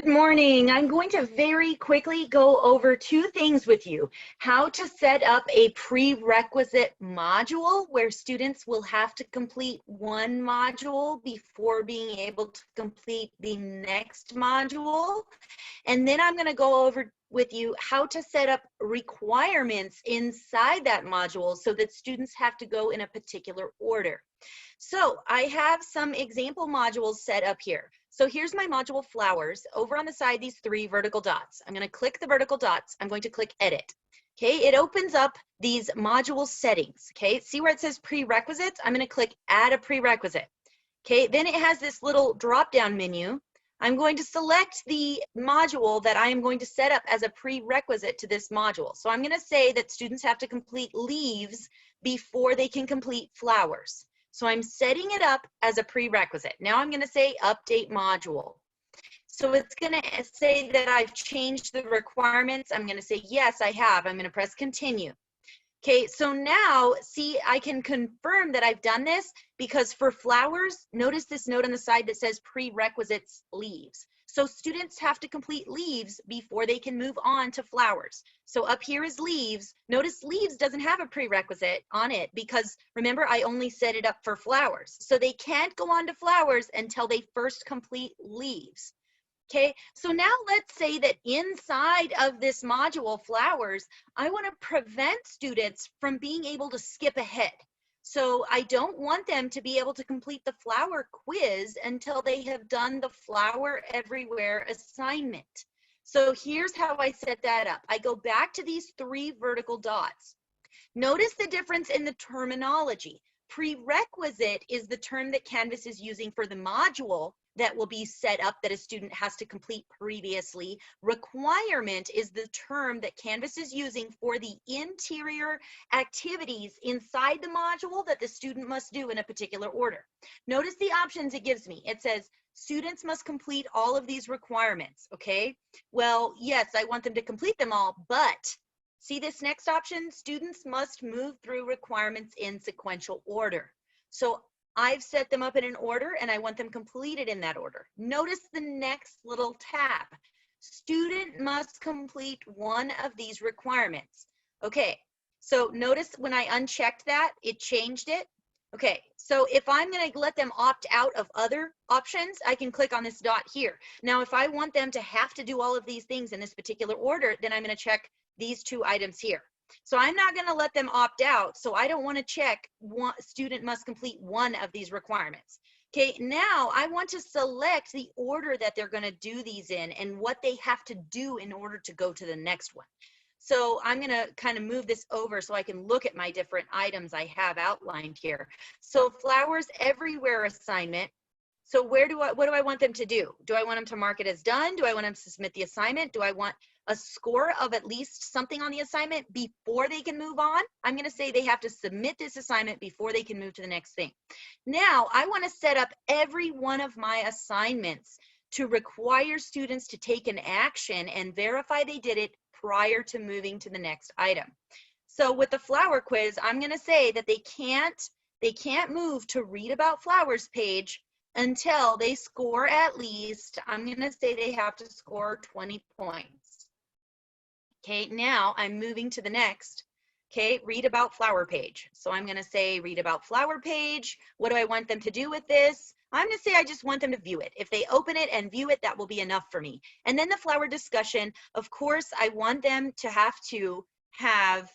Good morning. I'm going to very quickly go over two things with you. How to set up a prerequisite module where students will have to complete one module before being able to complete the next module. And then I'm going to go over with you how to set up requirements inside that module so that students have to go in a particular order. So I have some example modules set up here. So here's my module flowers. Over on the side, these three vertical dots. I'm going to click the vertical dots. I'm going to click edit. Okay, it opens up these module settings. Okay, see where it says prerequisites? I'm going to click add a prerequisite. Okay, then it has this little drop down menu. I'm going to select the module that I am going to set up as a prerequisite to this module. So I'm going to say that students have to complete leaves before they can complete flowers. So I'm setting it up as a prerequisite. Now I'm going to say update module. So it's going to say that I've changed the requirements. I'm going to say, yes, I have. I'm going to press continue. Okay, so now, see, I can confirm that I've done this because for flowers, notice this note on the side that says prerequisites leaves. So students have to complete leaves before they can move on to flowers. So up here is leaves. Notice leaves doesn't have a prerequisite on it because remember, I only set it up for flowers. So they can't go on to flowers until they first complete leaves. Okay, so now let's say that inside of this module, flowers, I want to prevent students from being able to skip ahead. So I don't want them to be able to complete the flower quiz until they have done the flower everywhere assignment. So here's how I set that up. I go back to these three vertical dots. Notice the difference in the terminology. Prerequisite is the term that Canvas is using for the module that will be set up that a student has to complete previously. Requirement is the term that Canvas is using for the interior activities inside the module that the student must do in a particular order. Notice the options it gives me. It says, students must complete all of these requirements, okay? Well, yes, I want them to complete them all, but see this next option? Students must move through requirements in sequential order. So I've set them up in an order and I want them completed in that order. Notice the next little tab. Student must complete one of these requirements. Okay, so notice when I unchecked that, it changed it. Okay, so if I'm going to let them opt out of other options, I can click on this dot here. Now, if I want them to have to do all of these things in this particular order, then I'm going to check these two items here. So I'm not going to let them opt out. So I don't want to check one student must complete one of these requirements. Okay, now I want to select the order that they're going to do these in and what they have to do in order to go to the next one. So I'm going to kind of move this over so I can look at my different items I have outlined here. So flowers everywhere assignment. So what do I want them to do? Do I want them to mark it as done? Do I want them to submit the assignment? Do I want a score of at least something on the assignment before they can move on? I'm going to say they have to submit this assignment before they can move to the next thing. Now, I want to set up every one of my assignments to require students to take an action and verify they did it prior to moving to the next item. So with the flower quiz, I'm going to say that they can't move to read about flowers page until they score at least, I'm going to say they have to score 20 points. Okay, now I'm moving to the next. Okay, read about flower page. So I'm going to say read about flower page. What do I want them to do with this? I'm going to say I just want them to view it. If they open it and view it, that will be enough for me. And then the flower discussion, of course, I want them to have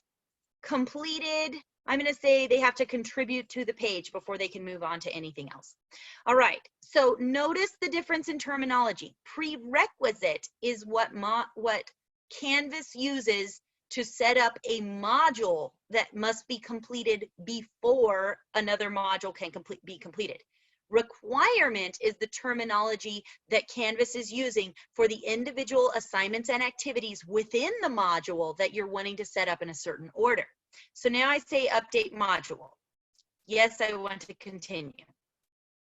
completed. I'm going to say they have to contribute to the page before they can move on to anything else. All right, so notice the difference in terminology. Prerequisite is what Canvas uses to set up a module that must be completed before another module can be completed. Requirement is the terminology that Canvas is using for the individual assignments and activities within the module that you're wanting to set up in a certain order. So now I say update module. Yes, I want to continue.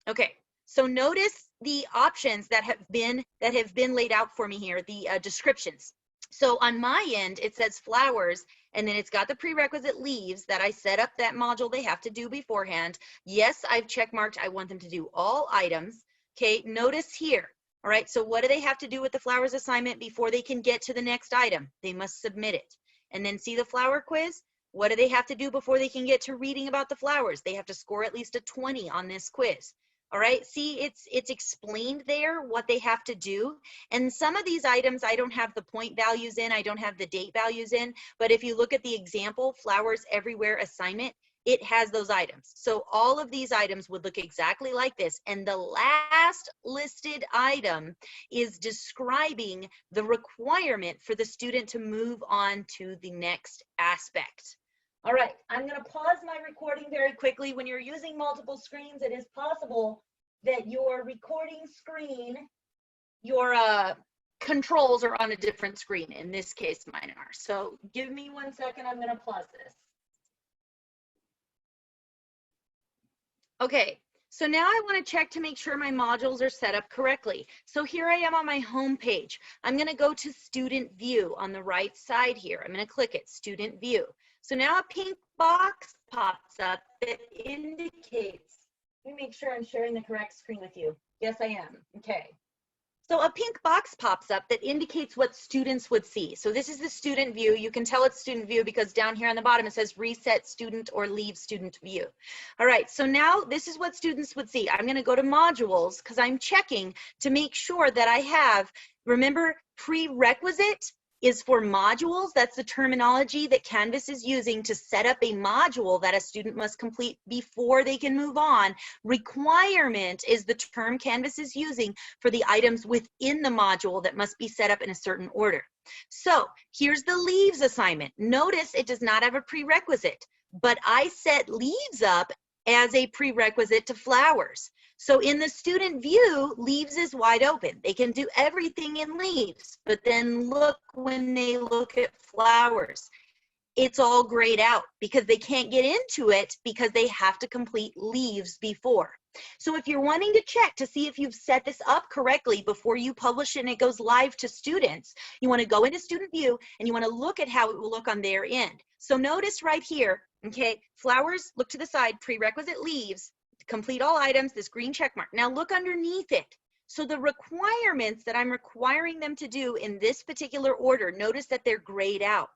Okay, so notice the options that have been laid out for me here, the descriptions. So on my end, it says flowers, and then it's got the prerequisite leaves that I set up that module they have to do beforehand. Yes, I've check marked. I want them to do all items. Okay, notice here, All right, so what do they have to do with the flowers assignment before they can get to the next item? They must submit it. And then see the flower quiz? What do they have to do before they can get to reading about the flowers? They have to score at least a 20 on this quiz. All right, see, it's explained there what they have to do. And some of these items, I don't have the point values in, I don't have the date values in, but if you look at the example, Flowers Everywhere assignment, it has those items. So all of these items would look exactly like this. And the last listed item is describing the requirement for the student to move on to the next aspect. All right, I'm going to pause my recording very quickly. When you're using multiple screens, it is possible that your recording screen, your controls are on a different screen. In this case, mine are. So give me 1 second. I'm going to pause this. Okay, so now I want to check to make sure my modules are set up correctly. So here I am on my home page. I'm going to go to Student View on the right side here. I'm going to click it, Student View. So now a pink box pops up that indicates, let me make sure I'm sharing the correct screen with you. Yes, I am. Okay. So a pink box pops up that indicates what students would see. So this is the student view. You can tell it's student view because down here on the bottom it says reset student or leave student view. All right, so now this is what students would see. I'm going to go to modules because I'm checking to make sure that I have, remember, prerequisite is for modules. That's the terminology that Canvas is using to set up a module that a student must complete before they can move on. Requirement is the term Canvas is using for the items within the module that must be set up in a certain order. So here's the leaves assignment. Notice it does not have a prerequisite, but I set leaves up as a prerequisite to flowers. So in the student view, leaves is wide open. They can do everything in leaves, but then look when they look at flowers. It's all grayed out because they can't get into it because they have to complete leaves before. So if you're wanting to check to see if you've set this up correctly before you publish it and it goes live to students, you want to go into student view and you want to look at how it will look on their end. So notice right here, okay, flowers, look to the side, prerequisite leaves, complete all items, this green check mark. Now look underneath it. So the requirements that I'm requiring them to do in this particular order, notice that they're grayed out.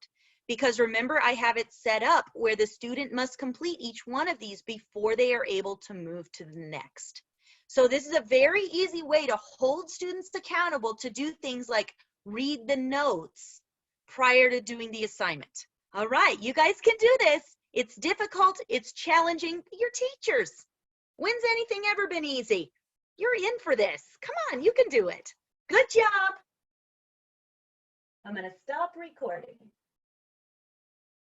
Because remember, I have it set up where the student must complete each one of these before they are able to move to the next. So this is a very easy way to hold students accountable to do things like read the notes prior to doing the assignment. All right, you guys can do this. It's difficult, it's challenging. You're teachers. When's anything ever been easy? You're in for this. Come on, you can do it. Good job. I'm going to stop recording.